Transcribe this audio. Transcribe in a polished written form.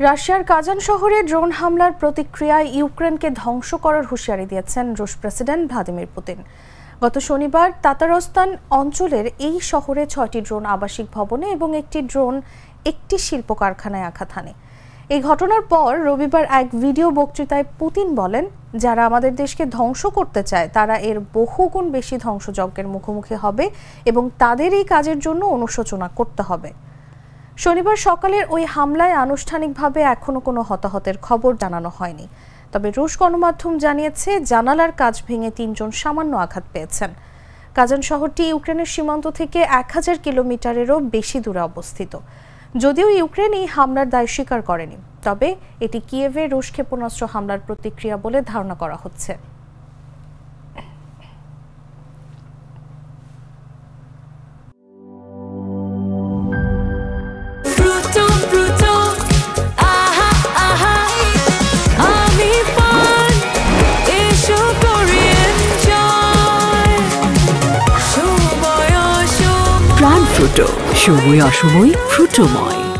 রাশিয়ার কাজান শহরে ড্রোন হামলার প্রতিক্রিয়ায় ইউক্রেনকে ধ্বংস করার হুঁশিয়ারি দিয়েছেন রুশ প্রেসিডেন্ট ভ্লাদিমির পুতিন। গত শনিবার তাতারস্তান অঞ্চলের এই শহরে ৬টি ড্রোন আবাসিক ভবনে এবং একটি ড্রোন একটি শিল্প কারখানায় আঘাত হানে। এই ঘটনার পর রবিবার এক ভিডিও বক্তৃতায় পুতিন বলেন, যারা আমাদের দেশকে ধ্বংস করতে চায় তারা এর বহুগুণ বেশি ধ্বংসযজ্ঞের মুখোমুখি হবে এবং তাদের এই কাজের জন্য অনুশোচনা করতে হবে। শনিবার সকালের ওই হামলায় আনুষ্ঠানিকভাবে এখনো কোনো হতাহতের খবর জানানো হয়নি। তবে রুশ গণমাধ্যম জানিয়েছে জানালার কাঁচ ভেঙে ৩ জন সামান্য আঘাত পেয়েছেন। কাজান শহরটি ইউক্রেনের সীমান্ত থেকে ১০০০ কিলোমিটারেরও বেশি দূরে অবস্থিত। যদিও ইউক্রেন এই হামলার দায় স্বীকার করেনি, তবে এটি কিয়েভে রুশ ক্ষেপণাস্ত্র হামলার প্রতিক্রিয়া বলে ধারণা করা হচ্ছে। প্রাণ ফ্রুটো, সময় অসময় ফ্রুটোময়।